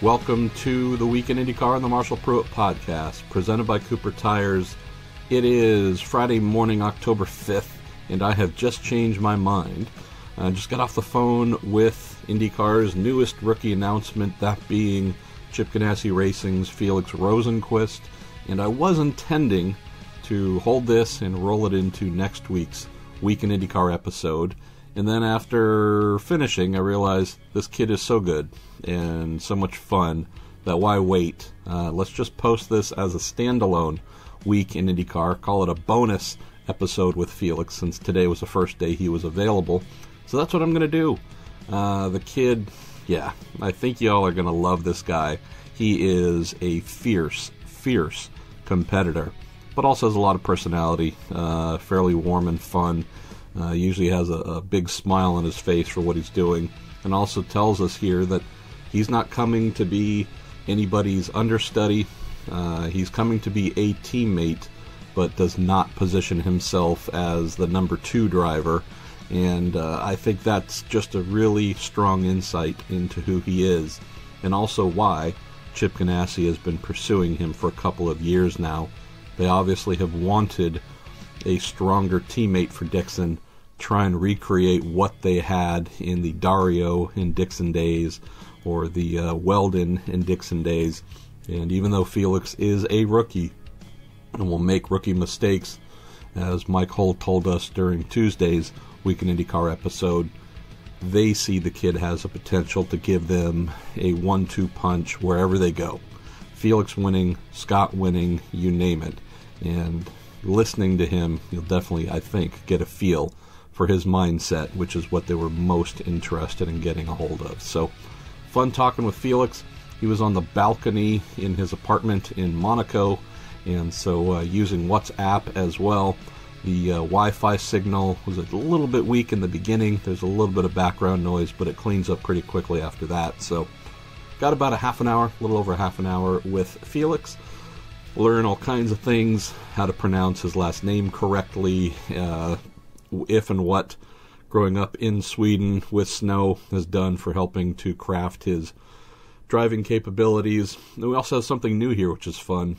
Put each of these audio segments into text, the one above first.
Welcome to the Week in IndyCar on the Marshall Pruitt Podcast, presented by Cooper Tires. It is Friday morning, October 5th, and I have just changed my mind. I just got off the phone with IndyCar's newest rookie announcement, that being Chip Ganassi Racing's Felix Rosenqvist, and I was intending to hold this and roll it into next week's Week in IndyCar episode. And then after finishing, I realized this kid is so good and so much fun that why wait? Let's just post this as a standalone Week in IndyCar. Call it a bonus episode with Felix, since today was the first day he was available. So that's what I'm going to do. The kid, yeah, I think y'all are going to love this guy. He is a fierce competitor, but also has a lot of personality, fairly warm and fun. Usually has a big smile on his face for what he's doing, and also tells us here that he's not coming to be anybody's understudy. He's coming to be a teammate, but does not position himself as the number 2 driver. And I think that's just a really strong insight into who he is, and also why Chip Ganassi has been pursuing him for a couple of years now. They obviously have wanted a stronger teammate for Dixon, try and recreate what they had in the Dario and Dixon days, or the Weldon and Dixon days. And even though Felix is a rookie and will make rookie mistakes, as Mike Holt told us during Tuesday's Week in IndyCar episode, they see the kid has a potential to give them a 1-2 punch wherever they go. Felix winning, Scott winning, you name it. And listening to him, you'll definitely, I think, get a feel for his mindset, which is what they were most interested in getting a hold of. So, fun talking with Felix. He was on the balcony in his apartment in Monaco, and so using WhatsApp as well. The Wi-Fi signal was a little bit weak in the beginning. There's a little bit of background noise, but it cleans up pretty quickly after that. So, got about a little over half an hour with Felix. Learn all kinds of things, how to pronounce his last name correctly, if and what growing up in Sweden with snow has done for helping to craft his driving capabilities. And we also have something new here, which is fun.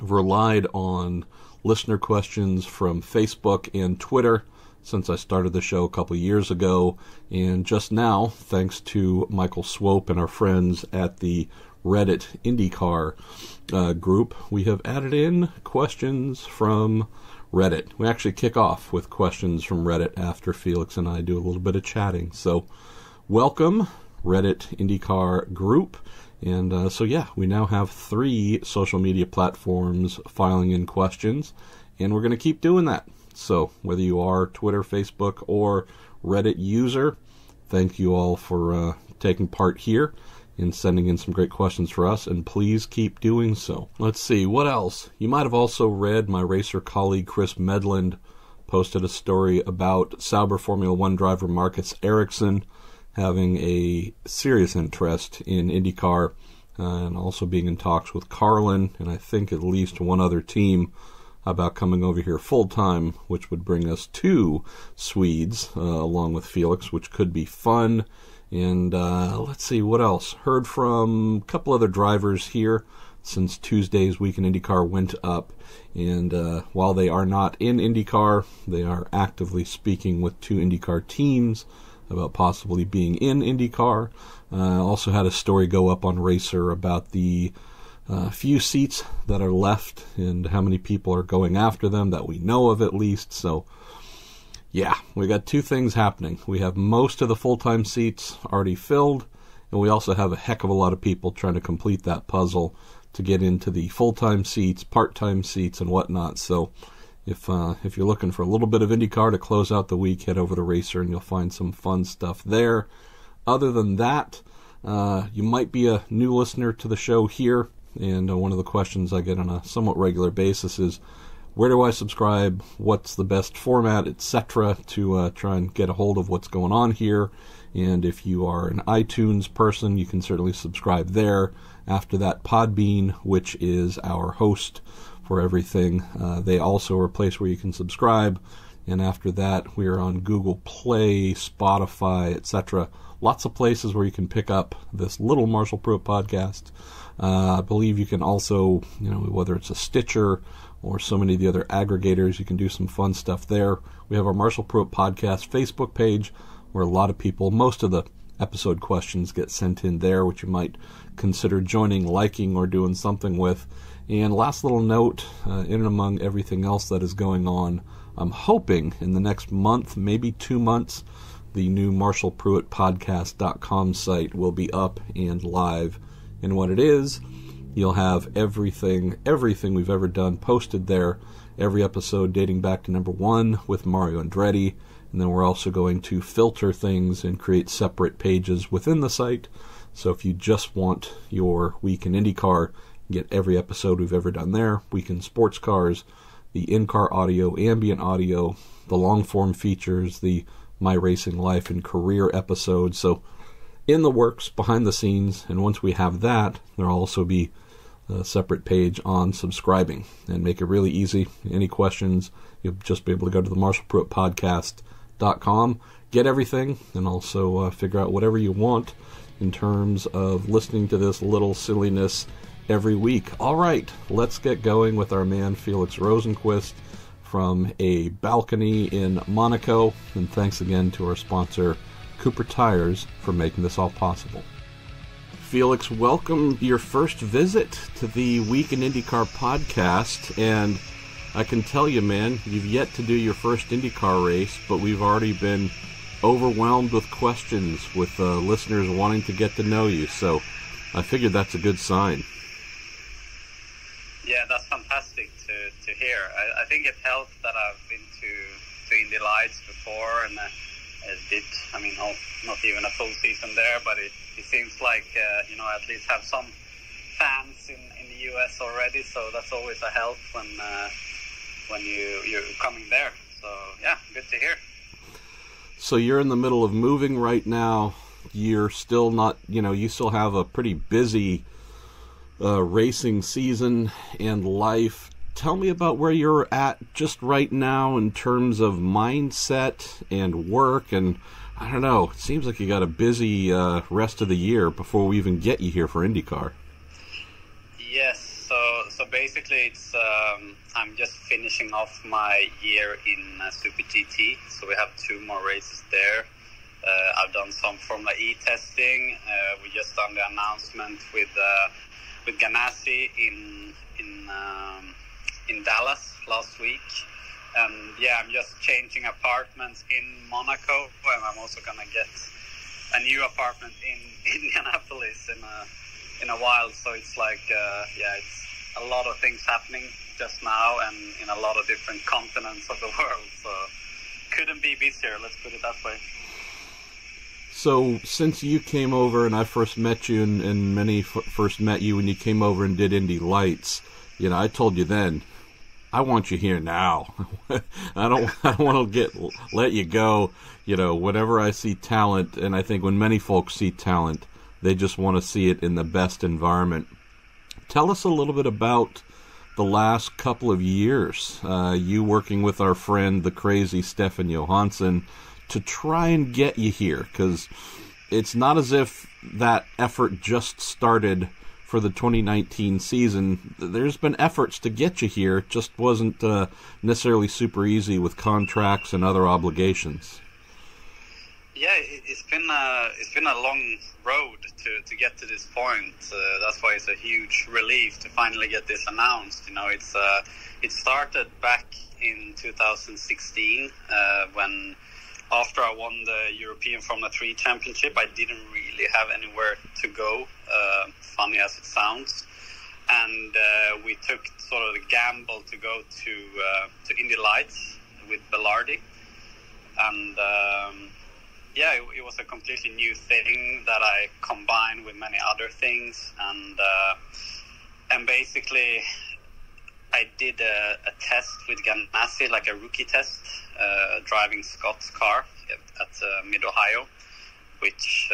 I've relied on listener questions from Facebook and Twitter since I started the show a couple years ago, and just now, thanks to Michael Swope and our friends at the Reddit IndyCar group, we have added in questions from Reddit. We actually kick off with questions from Reddit after Felix and I do a little bit of chatting. So, welcome, Reddit IndyCar group. And so we now have 3 social media platforms filing in questions, and we're going to keep doing that. So, whether you are Twitter, Facebook, or Reddit user, thank you all for taking part here in sending in some great questions for us, and please keep doing so. Let's see, what else? You might have also read my racer colleague Chris Medland posted a story about Sauber Formula One driver Marcus Ericsson having a serious interest in IndyCar, and also being in talks with Carlin, and I think at least one other team, about coming over here full-time, which would bring us 2 Swedes along with Felix, which could be fun. And let's see, what else? Heard from a couple other drivers here since Tuesday's Week in IndyCar went up. And while they are not in IndyCar, they are actively speaking with 2 IndyCar teams about possibly being in IndyCar. Also had a story go up on Racer about the few seats that are left and how many people are going after them, that we know of at least. So, yeah, we got 2 things happening. We have most of the full-time seats already filled, and we also have a heck of a lot of people trying to complete that puzzle to get into the full-time seats, part-time seats, and whatnot. So if you're looking for a little bit of IndyCar to close out the week, head over to Racer and you'll find some fun stuff there. Other than that, you might be a new listener to the show here, and one of the questions I get on a somewhat regular basis is, where do I subscribe? What's the best format, etc., to try and get a hold of what's going on here? And if you are an iTunes person, you can certainly subscribe there. After that, Podbean, which is our host for everything, they also are a place where you can subscribe. And after that, we are on Google Play, Spotify, etc., lots of places where you can pick up this little Marshall Pruitt podcast. I believe you can also, whether it's a Stitcher or so many of the other aggregators, you can do some fun stuff there. We have our Marshall Pruitt podcast Facebook page where a lot of people, most of the episode questions get sent in there, which you might consider joining, liking, or doing something with. And last little note, in and among everything else that is going on, I'm hoping in the next month, maybe 2 months, the new MarshallPruittPodcast.com site will be up and live. And what it is, you'll have everything we've ever done posted there, every episode dating back to number 1 with Mario Andretti. And then we're also going to filter things and create separate pages within the site. So if you just want your Week in IndyCar, get every episode we've ever done there. Week in Sports Cars, the in-car audio, ambient audio, the long-form features, the My Racing Life and Career episodes. So in the works, behind the scenes, and once we have that, there'll also be a separate page on subscribing and make it really easy. Any questions, you'll just be able to go to the MarshallPruittPodcast.com, get everything, and also figure out whatever you want in terms of listening to this little silliness every week. All right, let's get going with our man Felix Rosenqvist from a balcony in Monaco, and thanks again to our sponsor Cooper Tires for making this all possible. Felix, welcome your first visit to the Week in IndyCar podcast, and I can tell you, man, you've yet to do your first IndyCar race, but we've already been overwhelmed with questions, with listeners wanting to get to know you, so I figured that's a good sign. Yeah, that's fantastic to hear. I think it helped that I've been to Indy Lights before, and not even a full season there, but it seems like, at least have some fans in the US already, so that's always a help when you're coming there. So, yeah, good to hear. So you're in the middle of moving right now. You're still not, you still have a pretty busy racing season and life. Tell me about where you're at just right now in terms of mindset and work, and I don't know, it seems like you got a busy rest of the year before we even get you here for IndyCar. Yes, so basically it's I'm just finishing off my year in Super GT, so we have 2 more races there. I've done some Formula E testing. We just done the announcement with Ganassi in Dallas last week, and I'm just changing apartments in Monaco, and I'm also gonna get a new apartment in Indianapolis in a while. So it's like it's a lot of things happening just now, and in a lot of different continents of the world. So couldn't be busier. Let's put it that way. So since you came over, and I first met you, and many first met you when you came over and did Indy Lights, I told you then, I want you here now. I don't want to let you go. Whenever I see talent, and I think when many folks see talent, they just want to see it in the best environment. Tell us a little bit about the last couple of years, you working with our friend, the crazy Stefan Johansson, to try and get you here, because it's not as if that effort just started for the 2019 season. There's been efforts to get you here. It just wasn't necessarily super easy with contracts and other obligations. Yeah, it's been a long road to get to this point. That's why it's a huge relief to finally get this announced. It started back in 2016 when, after I won the European Formula 3 Championship, I didn't really have anywhere to go, funny as it sounds. And we took sort of the gamble to go to Indy Lights with Belardi. And it was a completely new thing that I combined with many other things. And basically, I did a test with Ganassi, like a rookie test, driving Scott's car at Mid-Ohio, which,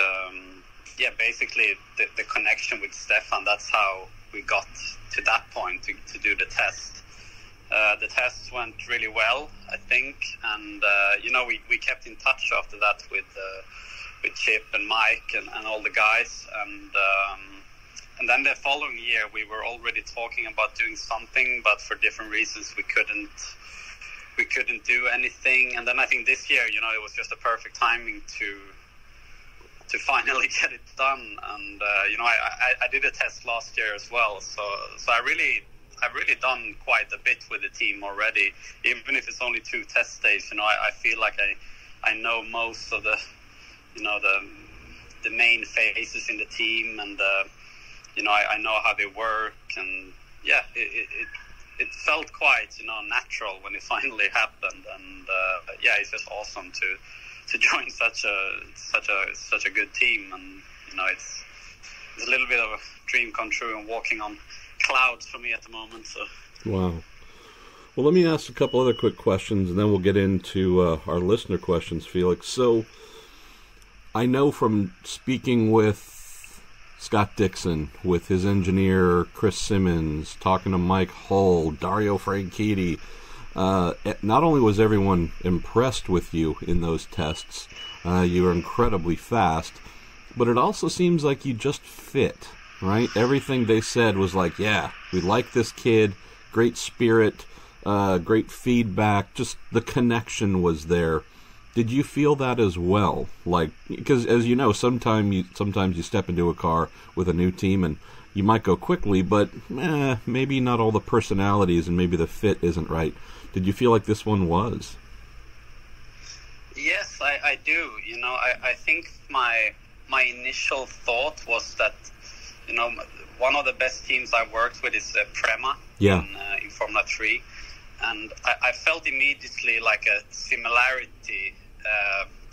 basically the connection with Stefan, that's how we got to that point to do the test. The test went really well, I think, and we kept in touch after that with Chip and Mike and all the guys, and then the following year we were already talking about doing something, but for different reasons we couldn't do anything. And then I think this year, it was just a perfect timing to finally get it done. And I did a test last year as well, so I've really done quite a bit with the team already, even if it's only 2 test days. I feel like I know most of the main faces in the team, and I know how they work, and yeah, it felt quite natural when it finally happened. And yeah, it's just awesome to join such a good team. And it's a little bit of a dream come true and walking on clouds for me at the moment. So. Wow. Well, let me ask a couple other quick questions, and then we'll get into our listener questions, Felix. So I know from speaking with Scott Dixon, with his engineer Chris Simmons, talking to Mike Hull, Dario Franchitti, not only was everyone impressed with you in those tests, you were incredibly fast, but it also seems like you just fit, right? Everything they said was like, yeah, we like this kid, great spirit, great feedback, just the connection was there. Did you feel that as well? Like, because as you know, sometimes you step into a car with a new team and you might go quickly, but maybe not all the personalities and maybe the fit isn't right. Did you feel like this one was? Yes, I do. I think my initial thought was that, one of the best teams I worked with is Prema in Formula 3. And I felt immediately like a similarity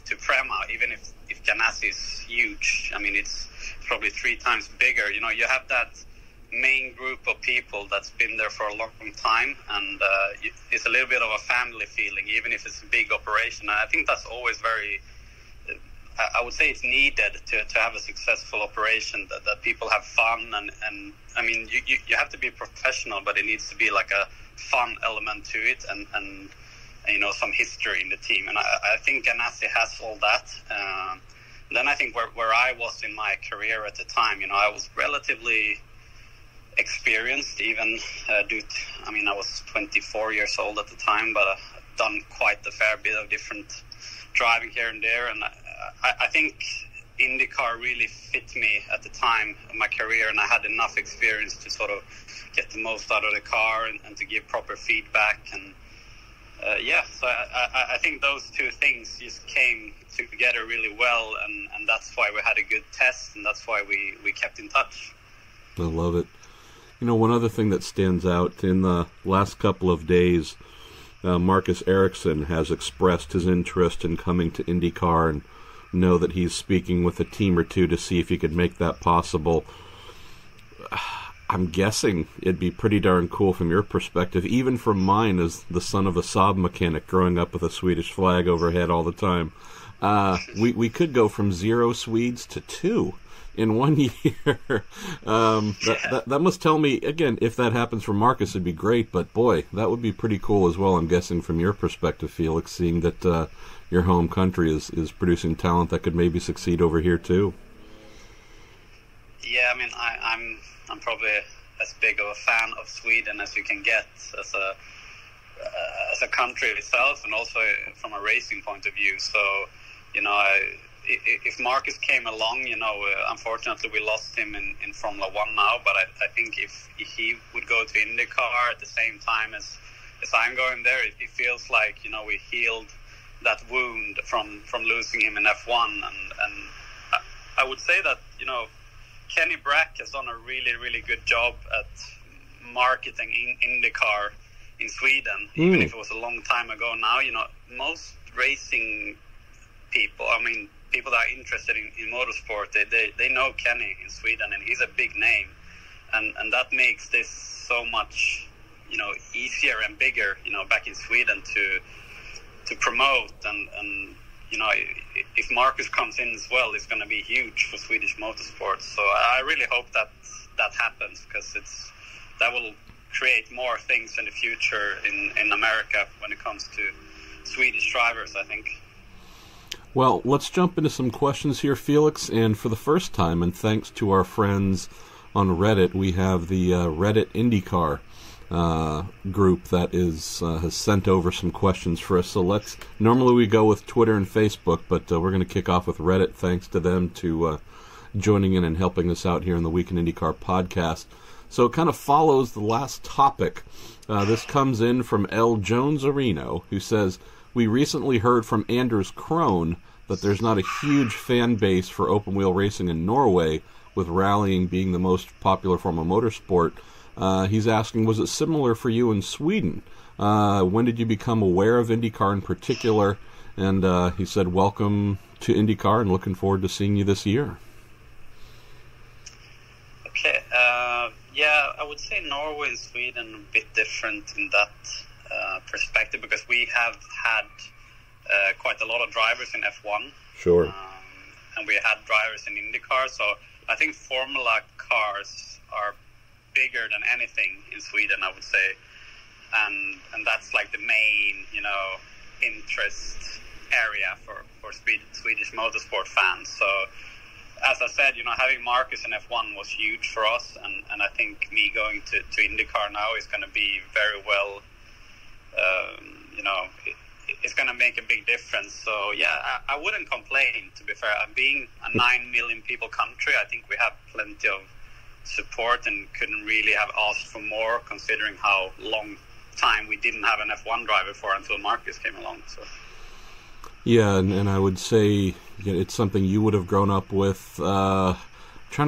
to Prema, even if Ganassi is huge. I mean, it's probably 3 times bigger. You have that main group of people that's been there for a long time, and it's a little bit of a family feeling, even if it's a big operation. And I think that's always very, I would say it's needed to have a successful operation, that people have fun. And I mean, you have to be professional, but it needs to be like a fun element to it, and some history in the team. And I think Ganassi has all that. Then I think where I was in my career at the time, I was relatively experienced, even I was 24 years old at the time, but I've done quite a fair bit of different driving here and there. And I think IndyCar really fit me at the time of my career, and I had enough experience to sort of get the most out of the car and to give proper feedback. And so I think those 2 things just came together really well, and that's why we had a good test, and that's why we kept in touch. I love it. One other thing that stands out, in the last couple of days, Marcus Ericsson has expressed his interest in coming to IndyCar, and know that he's speaking with a team or 2 to see if he could make that possible. I'm guessing it'd be pretty darn cool from your perspective, even from mine as the son of a Saab mechanic growing up with a Swedish flag overhead all the time. We could go from 0 Swedes to 2 in 1 year. That must tell me, again, if that happens for Marcus, it'd be great, but boy, that would be pretty cool as well, I'm guessing, from your perspective, Felix, seeing that your home country is producing talent that could maybe succeed over here too. Yeah, I mean, I'm probably as big of a fan of Sweden as you can get as a country itself, and also from a racing point of view. So, if Marcus came along, unfortunately we lost him in Formula 1 now, but I think if he would go to IndyCar at the same time as I'm going there, it feels like, we healed that wound from losing him in F1. And I would say that, Kenny Brack has done a really, really good job at marketing IndyCar in Sweden, even if it was a long time ago now. Most racing people, people that are interested in motorsport, they know Kenny in Sweden, and he's a big name. And that makes this so much, easier and bigger, back in Sweden to promote. And if Marcus comes in as well, it's going to be huge for Swedish motorsport. So I really hope that happens, because that will create more things in the future in America when it comes to Swedish drivers, I think. Well, let's jump into some questions here, Felix. And for the first time, and thanks to our friends on Reddit, we have the Reddit IndyCar group that has sent over some questions for us. So normally we go with Twitter and Facebook, but we're going to kick off with Reddit, thanks to them to joining in and helping us out here in the Week in IndyCar podcast. So it kind of follows the last topic. This comes in from L. Jones Areno, who says, we recently heard from Anders Krohn that there's not a huge fan base for open-wheel racing in Norway, with rallying being the most popular form of motorsport. He's asking, was it similar for you in Sweden? When did you become aware of IndyCar in particular? And he said, welcome to IndyCar and looking forward to seeing you this year. Okay, yeah, I would say Norway and Sweden a bit different in that perspective, because we have had quite a lot of drivers in F1. Sure. And we had drivers in IndyCar, so I think Formula cars are bigger than anything in Sweden, I would say. And that's like the main, interest area for Swedish motorsport fans. So, as I said, having Marcus in F1 was huge for us, and I think me going to IndyCar now is going to be very well, it's going to make a big difference. So, yeah, I wouldn't complain, to be fair. Being a 9 million people country, I think we have plenty of support and couldn't really have asked for more, considering how long time we didn't have an F1 driver for until Marcus came along. So. Yeah, and I would say it's something you would have grown up with. Trying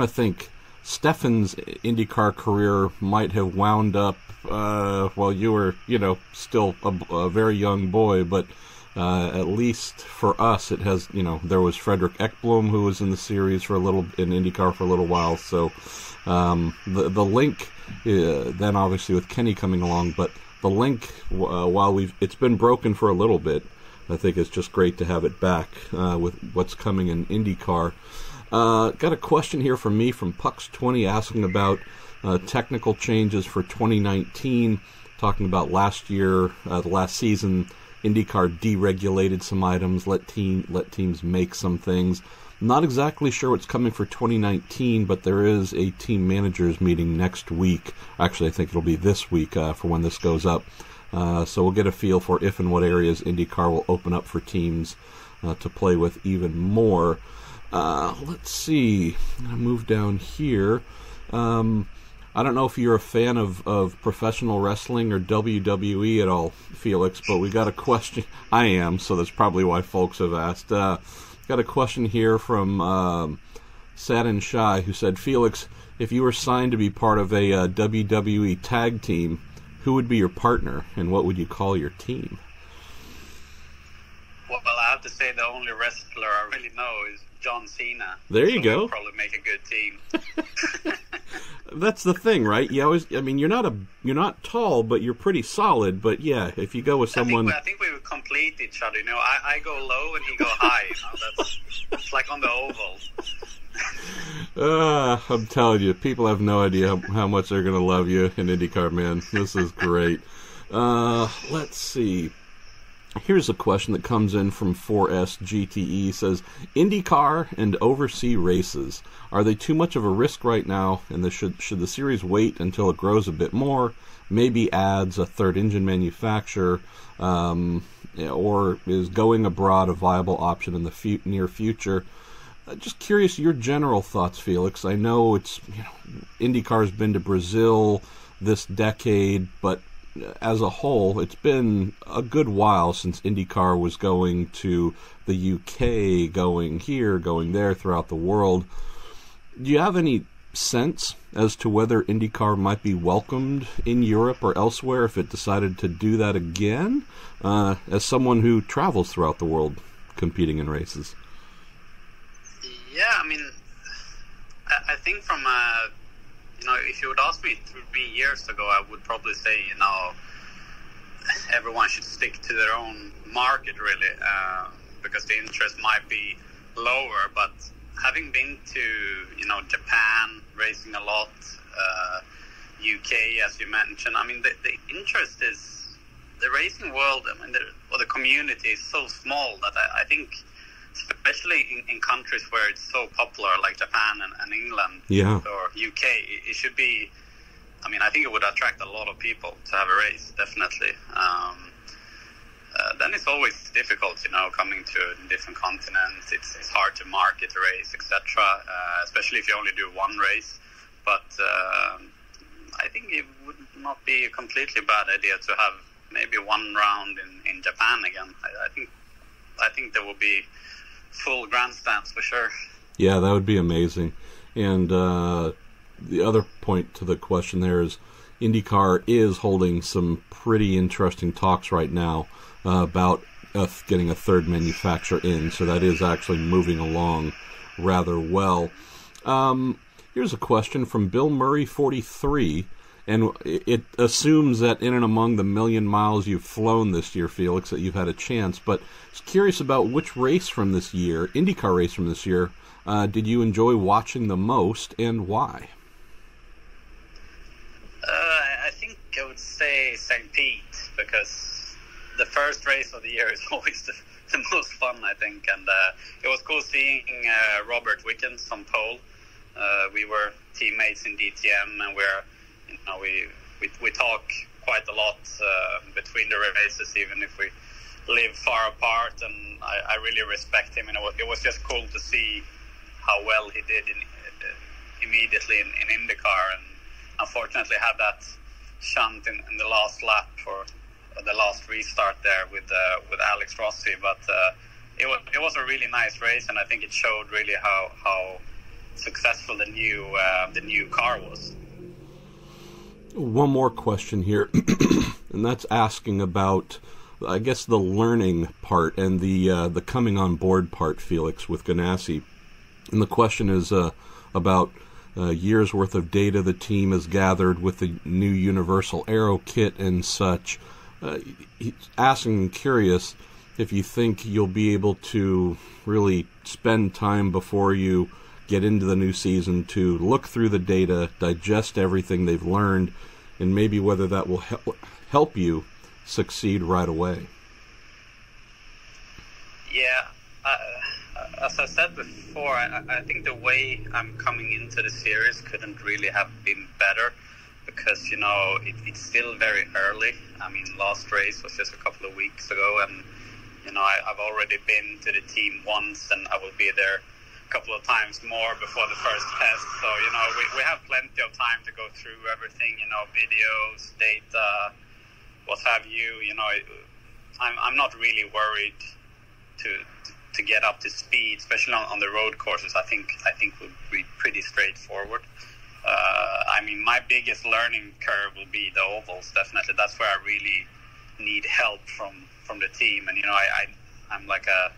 to think, Stefan's IndyCar career might have wound up while you were, still a very young boy, but at least for us, it has, there was Frederick Ekblom, who was in the series in IndyCar for a little while, so the link, then obviously with Kenny coming along, but the link, while it's been broken for a little bit, I think it's just great to have it back with what's coming in IndyCar. Got a question here from me from Pucks20 asking about technical changes for 2019, talking about last year, the last season, IndyCar deregulated some items, let teams make some things. Not exactly sure what's coming for 2019, but there is a team managers meeting next week. Actually, I think it'll be this week for when this goes up. So we'll get a feel for if and what areas IndyCar will open up for teams to play with even more. Let's see. I'm going to move down here. I don't know if you're a fan of professional wrestling or WWE at all, Felix, but we got a question. I am, so that's probably why folks have asked. Got a question here from Sad and Shy, who said, Felix, if you were signed to be part of a WWE tag team, who would be your partner, and what would you call your team? Well, I have to say the only wrestler I really know is John Cena. There you go. We'll probably make a good team. That's the thing, right? You always, you're not tall, but you're pretty solid. But yeah, if you go with someone, I think we would complete each other. I go low and he go high. It's like on the oval. I'm telling you, people have no idea how much they're going to love you in IndyCar, man. This is great. Let's see. Here's a question that comes in from 4S GTE. Says, IndyCar and overseas races, are they too much of a risk right now? And should the series wait until it grows a bit more? Maybe adds a third engine manufacturer, or is going abroad a viable option in the near future? Just curious your general thoughts, Felix. I know IndyCar's been to Brazil this decade, but as a whole, it's been a good while since IndyCar was going to the UK, going here, going there throughout the world. Do you have any sense as to whether IndyCar might be welcomed in Europe or elsewhere if it decided to do that again, as someone who travels throughout the world competing in races? Yeah, I think from if you would ask me 3 years ago, I would probably say, everyone should stick to their own market, really, because the interest might be lower. But having been to, Japan, racing a lot, UK, as you mentioned, the interest is, the racing world, the community is so small that I think especially in countries where it's so popular, like Japan and England or UK. It should be. I mean, I think it would attract a lot of people to have a race, definitely. Then it's always difficult, coming to a different continent. It's hard to market a race, etc. Especially if you only do one race. But I think it would not be a completely bad idea to have maybe one round in Japan again. I think there will be full grandstands for sure. Yeah, that would be amazing. And the other point to the question there is IndyCar is holding some pretty interesting talks right now about getting a third manufacturer in, so that is actually moving along rather well. Here's a question from Bill Murray 43, and it assumes that in and among the 1,000,000 miles you've flown this year, Felix, that you've had a chance, but I was curious about which race from this year, IndyCar race from this year, did you enjoy watching the most, and why? I think I would say St. Pete, because the first race of the year is always the most fun, I think, and it was cool seeing Robert Wickens on pole. We were teammates in DTM, and we talk quite a lot between the races, even if we live far apart, and I really respect him, and it was just cool to see how well he did immediately in IndyCar, and unfortunately had that shunt in the last lap for the last restart there with Alex Rossi, but it was a really nice race, and I think it showed really how successful the new car was. One more question here, and that's asking about, I guess, the learning part and the coming on board part, Felix, with Ganassi. And the question is about years worth of data the team has gathered with the new Universal Aero kit and such. He's asking, curious, if you think you'll be able to really spend time before you get into the new season to look through the data, digest everything they've learned, and maybe whether that will help you succeed right away. Yeah, as I said before, I think the way I'm coming into the series couldn't really have been better, because it's still very early. I mean, last race was just a couple of weeks ago, and I've already been to the team once, and I will be there a couple of times more before the first test. So we have plenty of time to go through everything, videos, data, what have you. I'm not really worried to get up to speed, especially on the road courses. I think would be pretty straightforward. I mean, my biggest learning curve will be the ovals. Definitely, that's where I really need help from the team. And I'm like a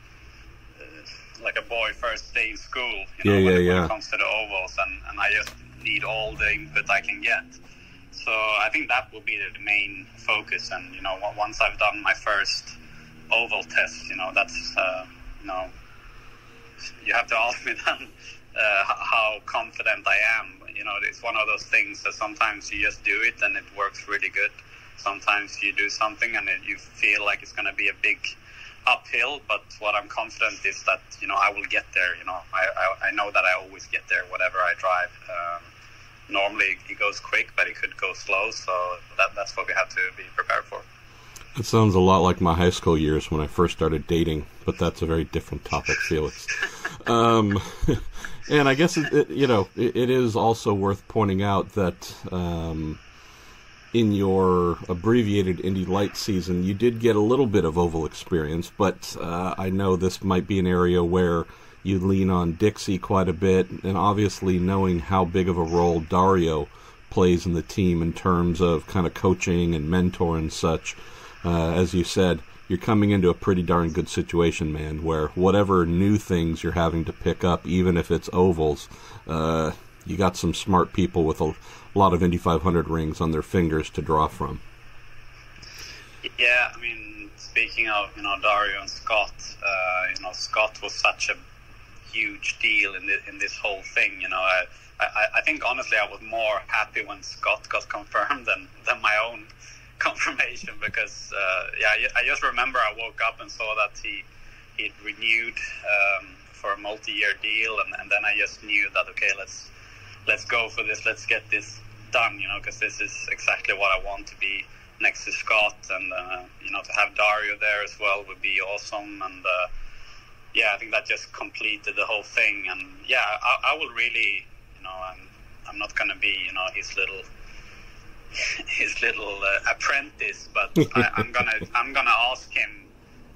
boy first day in school. When it comes to the ovals, and I just need all the input I can get. So I think that will be the main focus. And once I've done my first oval test, that's you have to ask me then how confident I am. It's one of those things that sometimes you just do it and it works really good. Sometimes you do something and you feel like it's going to be a big uphill, but what I'm confident is that I will get there. I know that I always get there whatever I drive. Normally it goes quick, but it could go slow, so that's what we have to be prepared for. It sounds a lot like my high school years when I first started dating, but that's a very different topic, Felix. And I guess it is also worth pointing out that in your abbreviated Indy Light season, you did get a little bit of oval experience, but I know this might be an area where you lean on Dixie quite a bit, and obviously knowing how big of a role Dario plays in the team in terms of kind of coaching and mentor and such. As you said, you're coming into a pretty darn good situation, man, where whatever new things you're having to pick up, even if it's ovals, you got some smart people with a lot of Indy 500 rings on their fingers to draw from. Yeah, I mean, speaking of, Dario and Scott, Scott was such a huge deal in this whole thing. I think, honestly, I was more happy when Scott got confirmed than my own confirmation, because I just remember I woke up and saw that he he'd renewed for a multi-year deal, and then I just knew that okay, let's go for this, let's get this done, because this is exactly what I want to be next to Scott, and to have Dario there as well would be awesome, and I think that just completed the whole thing, and I will really, I'm not going to be, his little apprentice, but I'm gonna ask him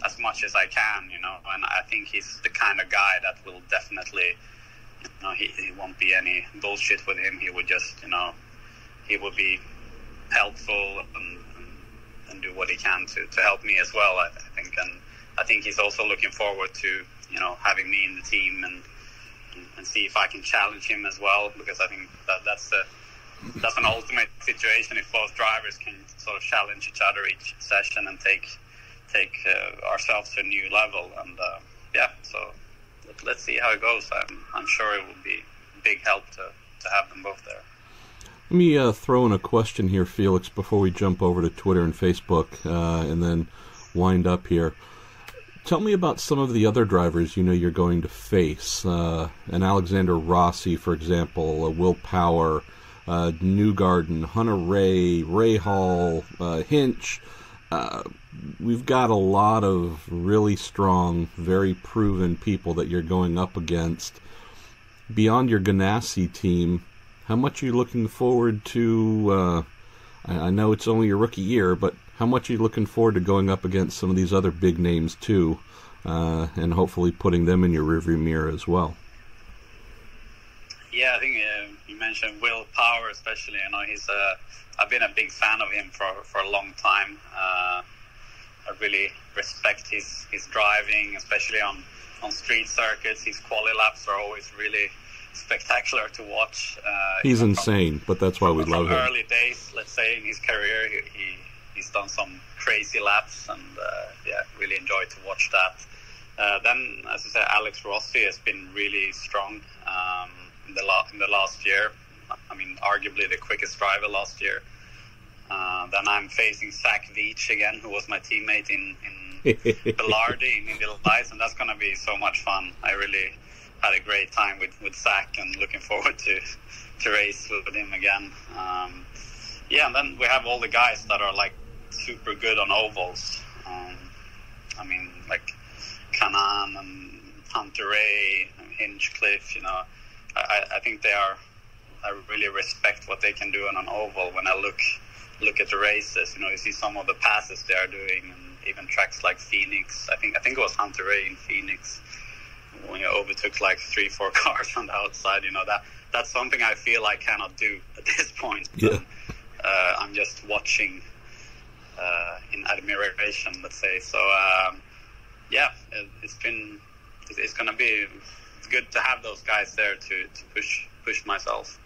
as much as I can, and I think he's the kind of guy that will definitely, he won't be any bullshit with him. He would just, he would be helpful and do what he can to help me as well, I think, and I think he's also looking forward to, having me in the team and see if I can challenge him as well, because I think that's an ultimate situation if both drivers can sort of challenge each other each session and take ourselves to a new level. And so let's see how it goes. I'm sure it will be a big help to have them both there. Let me throw in a question here, Felix, before we jump over to Twitter and Facebook and then wind up here. Tell me about some of the other drivers you're going to face. An Alexander Rossi, for example, Will Power, Newgarden, Hunter Ray Hall, Hinch. We've got a lot of really strong, very proven people that you're going up against. Beyond your Ganassi team, how much are you looking forward to, I know it's only your rookie year, but how much are you looking forward to going up against some of these other big names too, and hopefully putting them in your rearview mirror as well? Yeah, I think you mentioned Will Power especially. He's I've been a big fan of him for a long time. I really respect his driving, especially on street circuits. His quali laps are always really spectacular to watch. He's insane, but that's why we love him. From early days, let's say, in his career, he's done some crazy laps, and really enjoyed to watch that. Then, as I said, Alex Rossi has been really strong in the last year. I mean, arguably the quickest driver last year. Then I'm facing Zach Veach again, who was my teammate in Belardi in Indy Lights, and that's going to be so much fun. I really had a great time with Zach, and looking forward to race with him again. And then we have all the guys that are like super good on ovals. I mean, like Kanan and Hunter Ray, Hinchcliffe. I think they are. I really respect what they can do on an oval. When I look at the races, you see some of the passes they are doing, and even tracks like Phoenix. I think it was Hunter Ray in Phoenix when you overtook like 3-4 cars on the outside. That's something I feel I cannot do at this point. Yeah. I'm just watching in admiration, let's say. So it's gonna be good to have those guys there to push myself.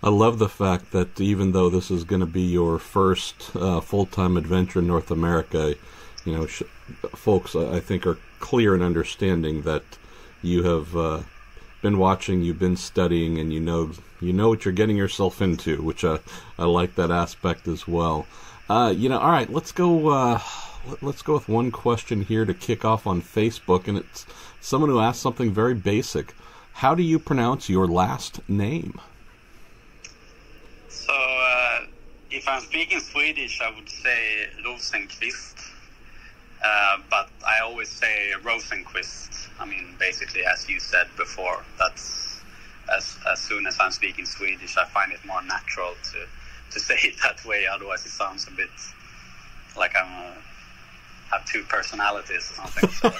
I love the fact that even though this is going to be your first full-time adventure in North America, folks, I think, are clear in understanding that you have been watching, you've been studying, and you know what you're getting yourself into, which I like that aspect as well. All right, let's go with one question here to kick off on Facebook, and it's someone who asked something very basic. How do you pronounce your last name? So, if I'm speaking Swedish, I would say Rosenqvist, but I always say Rosenqvist. I mean, basically, as you said before, that's as soon as I'm speaking Swedish, I find it more natural to say it that way. Otherwise, it sounds a bit like have two personalities or something. So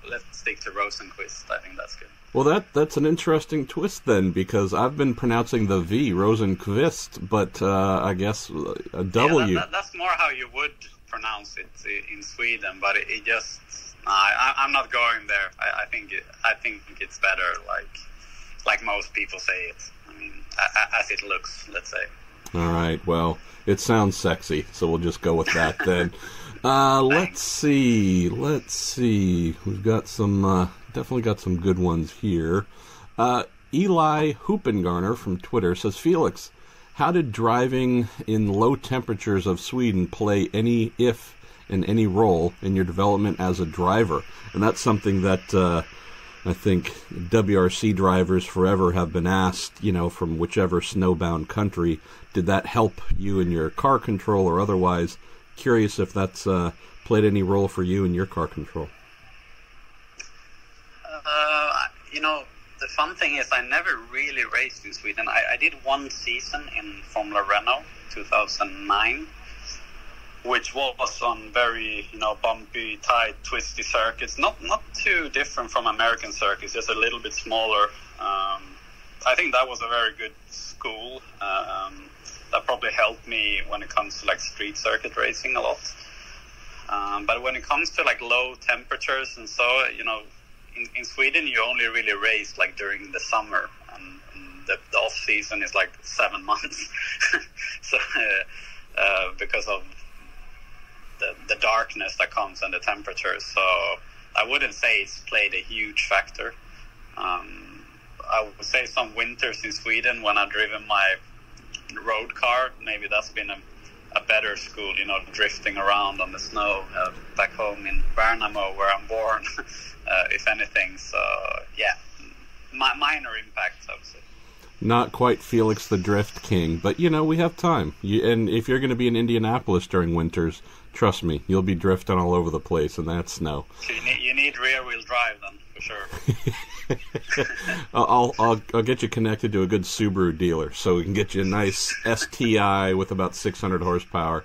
let's stick to Rosenqvist. I think that's good. Well, that's an interesting twist then, because I've been pronouncing the V, Rosenqvist, but I guess a W. Yeah, that's more how you would pronounce it in Sweden, but it just... I'm not going there. I think it's better like most people say it. I mean, as it looks, let's say. All right, well, it sounds sexy, so we'll just go with that then. Let's see. We've got some... definitely got some good ones here. Eli Hoopengarner from Twitter says, Felix, how did driving in low temperatures of Sweden play any in any role in your development as a driver? And that's something that I think WRC drivers forever have been asked, from whichever snowbound country. Did that help you in your car control or otherwise? Curious if that's played any role for you in your car control. The fun thing is I never really raced in Sweden. I did one season in Formula Renault, 2009, which was on very, bumpy, tight, twisty circuits. Not too different from American circuits, just a little bit smaller. I think that was a very good school. That probably helped me when it comes to street circuit racing a lot. But when it comes to low temperatures and so, in Sweden you only really race during the summer, and the off season is 7 months. So because of the darkness that comes and the temperatures, so I wouldn't say it's played a huge factor. I would say some winters in Sweden when I've driven my road car, maybe that's been a better school, drifting around on the snow back home in Värnamo where I'm born, if anything. So, yeah, minor impact, I would say. Not quite Felix the Drift King, but, we have time. And if you're going to be in Indianapolis during winters, trust me, you'll be drifting all over the place in that snow. So you need rear-wheel drive then, for sure. I'll get you connected to a good Subaru dealer so we can get you a nice STI with about 600 horsepower.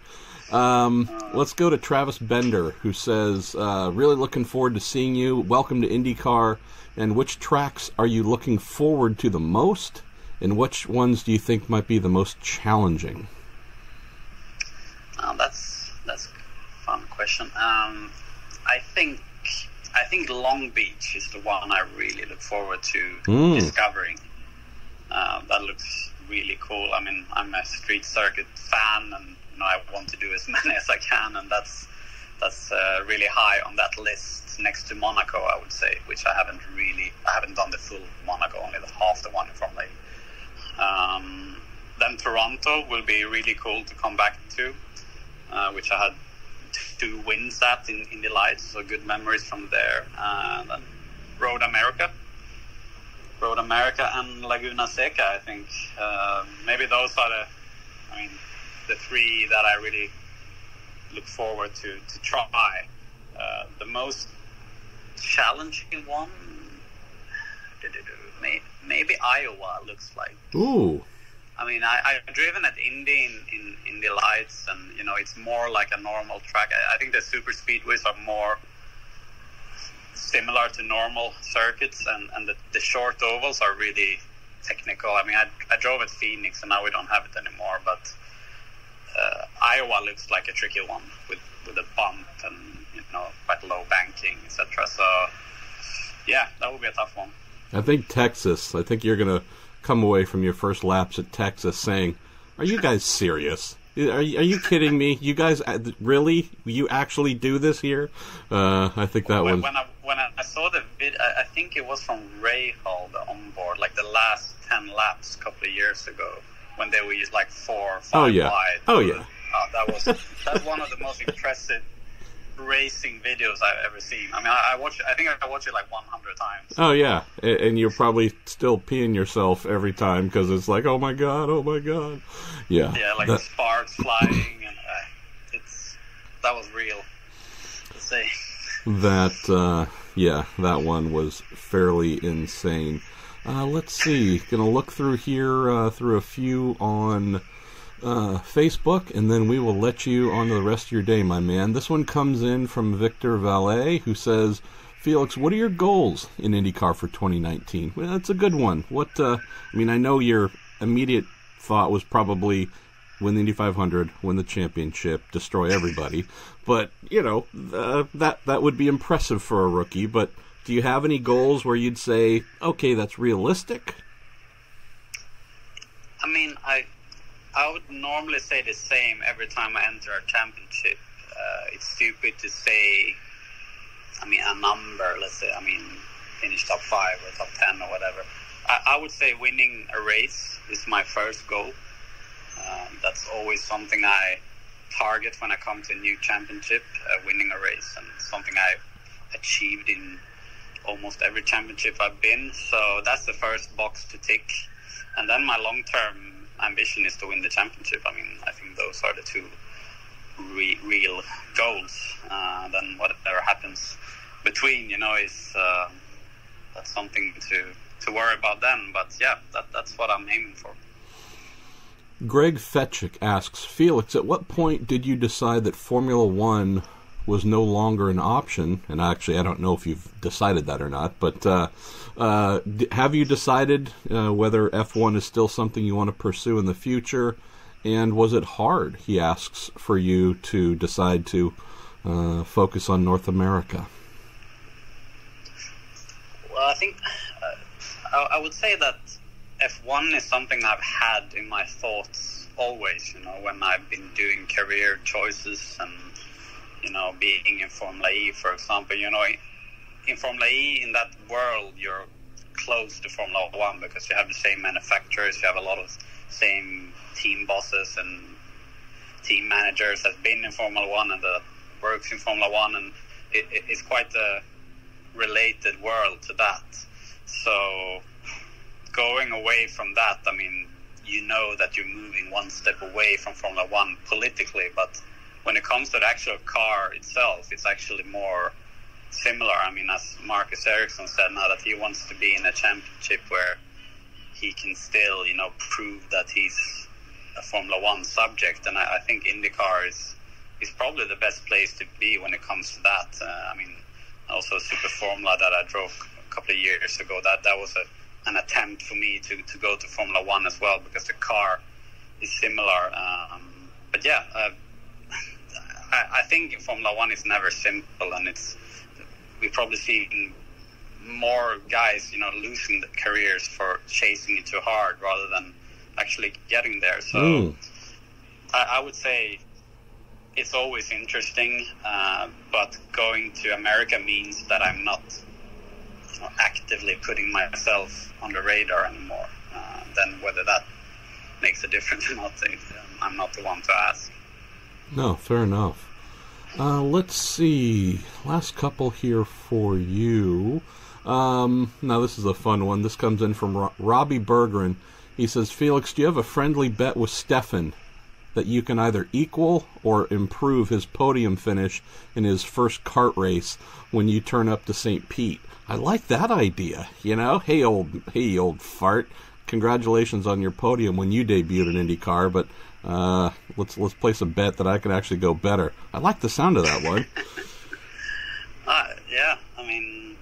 Let's go to Travis Bender, who says, really looking forward to seeing you. Welcome to IndyCar. And which tracks are you looking forward to the most? And which ones do you think might be the most challenging? That's a fun question. I think Long Beach is the one I really look forward to discovering. That looks really cool. I mean, I'm a street circuit fan, and I want to do as many as I can, and that's really high on that list next to Monaco, I would say, which I haven't done the full Monaco, only half the one from Formula E. Then Toronto will be really cool to come back to, which I had 2 wins at in the lights, so good memories from there. Then Road America and Laguna Seca, I think. Maybe those are the 3 that I really look forward to try. The most challenging one, maybe Iowa looks like. Ooh. I mean, I've driven at Indy in the lights, and it's more like a normal track. I think the super speedways are more similar to normal circuits, and the short ovals are really technical. I mean, I drove at Phoenix, and now we don't have it anymore, but Iowa looks like a tricky one with a bump and quite low banking, etc. So yeah, that would be a tough one. I think you're gonna come away from your first laps at Texas saying, "Are you guys serious? Are you kidding me? You guys really? You actually do this here?" I think that was when I saw the vid. I think it was from Ray Hall, the onboard, the last 10 laps a couple of years ago, when they were just 4 or 5 wide. Oh yeah. That's one of the most impressive racing videos I've ever seen. I mean, I think I watched it 100 times. Oh yeah, and you're probably still peeing yourself every time because it's oh my god. Yeah. Yeah, the sparks flying, and that was real to see. That one was fairly insane. Let's see. Gonna look through here through a few on Facebook, and then we will let you on to the rest of your day, my man. This one comes in from Victor Valet, who says, Felix, what are your goals in IndyCar for 2019? Well, that's a good one. I know your immediate thought was probably win the Indy 500, win the championship, destroy everybody. But, that would be impressive for a rookie. But do you have any goals where you'd say, okay, that's realistic? I mean, I would normally say the same every time I enter a championship. It's stupid to say, a number, let's say, finish top 5 or top 10 or whatever. I would say winning a race is my first goal. That's always something I target when I come to a new championship, winning a race, and something I've achieved in almost every championship I've been. So that's the first box to tick. And then my long-term ambition is to win the championship. I mean, I think those are the two real goals. Then whatever happens between, is that's something to worry about then. But yeah, that's what I'm aiming for. Greg Fetchick asks, Felix, at what point did you decide that Formula One was no longer an option? And actually, I don't know if you've decided that or not, but have you decided whether F1 is still something you want to pursue in the future? And was it hard, he asks, for you to decide to focus on North America? Well, I think I would say that F1 is something I've had in my thoughts always, when I've been doing career choices and, being in Formula E, for example. In Formula E, in that world, you're close to Formula One because you have the same manufacturers, you have a lot of same team bosses and team managers that's been in Formula One and that works in Formula One, and it's quite a related world to that. So going away from that, I mean, that you're moving one step away from Formula One politically, but when it comes to the actual car itself, it's actually more similar. I mean, as Marcus Ericsson said now, that he wants to be in a championship where he can still, prove that he's a Formula One subject, and I think IndyCar is probably the best place to be when it comes to that. I mean, also Super Formula that I drove a couple of years ago, that was an attempt for me to go to Formula One as well, because the car is similar. But yeah, I think Formula One is never simple, and we've probably seen more guys, losing their careers for chasing it too hard rather than actually getting there. So I would say it's always interesting, but going to America means that I'm not actively putting myself on the radar anymore. Then whether that makes a difference or not, I'm not the one to ask. No, fair enough. Let's see. Last couple here for you. Now, this is a fun one. This comes in from Robbie Bergeron. He says, Felix, do you have a friendly bet with Stefan that you can either equal or improve his podium finish in his first kart race when you turn up to St. Pete? I like that idea, Hey, old fart. Congratulations on your podium when you debuted in IndyCar, but let's place a bet that I can actually go better. I like the sound of that one. Yeah, I mean,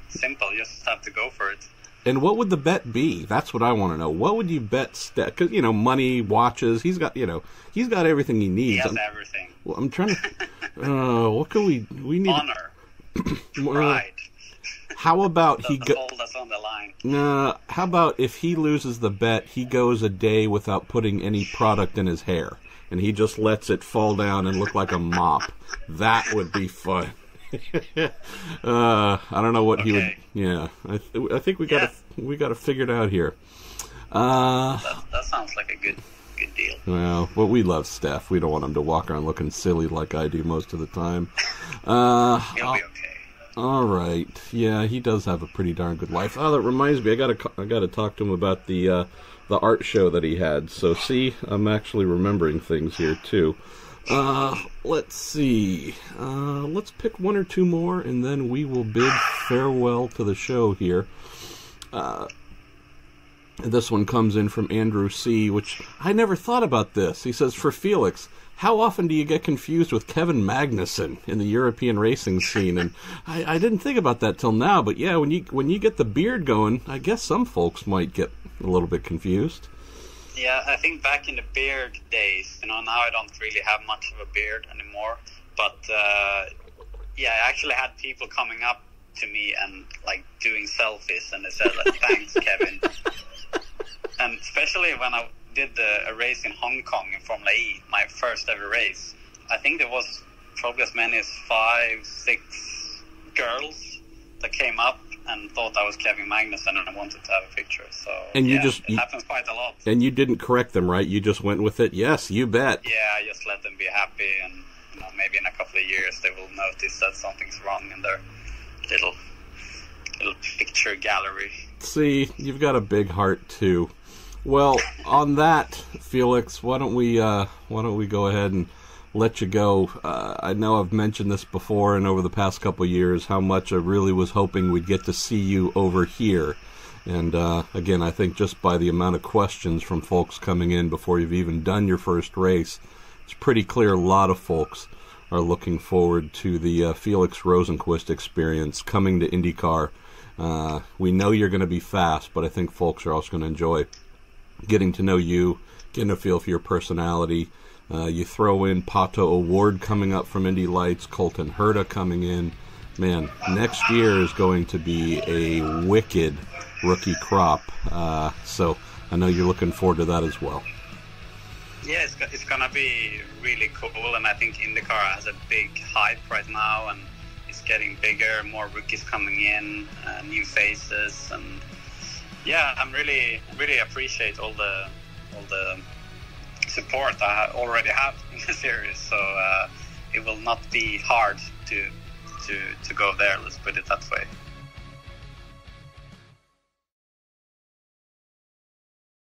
simple. You just have to go for it. And what would the bet be? That's what I want to know. What would you bet? Because money, watches. He's got everything he needs. He has everything. Well, I'm trying to. What can we need? Honor, pride. How about he goes on the line? How about if he loses the bet, he goes a day without putting any product in his hair, and he just lets it fall down and look like a mop? That would be fun. I don't know what he would. Yeah, I think we got to figure it out here. That sounds like a good deal. Well, we love Steph. We don't want him to walk around looking silly like I do most of the time. He'll be okay. All right. Yeah, he does have a pretty darn good life. Oh, that reminds me. I gotta talk to him about the art show that he had. So see, I'm actually remembering things here too. Let's see. Let's pick one or two more, and then we will bid farewell to the show here. This one comes in from Andrew C., which I never thought about this. He says, for Felix, how often do you get confused with Kevin Magnussen in the European racing scene? And I didn't think about that till now, but yeah, when you get the beard going, I guess some folks might get a little bit confused. Yeah, I think back in the beard days, now I don't really have much of a beard anymore, but I actually had people coming up to me and doing selfies, and they said thanks, Kevin. And especially when I did a race in Hong Kong in Formula E, my first ever race, I think there was probably as many as 5-6 girls that came up and thought I was Kevin Magnussen and I wanted to have a picture. So and it happens quite a lot. And you didn't correct them, right? You just went with it. Yes, you bet. Yeah, I just let them be happy, and maybe in a couple of years they will notice that something's wrong in their little picture gallery. See, you've got a big heart too. Well, on that, Felix, why don't we go ahead and let you go. I know I've mentioned this before and over the past couple of years how much I really was hoping we'd get to see you over here. And again, I think just by the amount of questions from folks coming in before you've even done your first race, it's pretty clear a lot of folks are looking forward to the Felix Rosenqvist experience coming to IndyCar. We know you're going to be fast, but I think folks are also going to enjoy getting to know you, getting a feel for your personality. You throw in Pato O'Ward coming up from Indy Lights, Colton Herta coming in. Man, next year is going to be a wicked rookie crop. So I know you're looking forward to that as well. Yeah, it's going to be really cool, and I think IndyCar has a big hype right now, and it's getting bigger, more rookies coming in, new faces, and yeah, I'm really appreciate all the support I already have in the series. So it will not be hard to go there. Let's put it that way.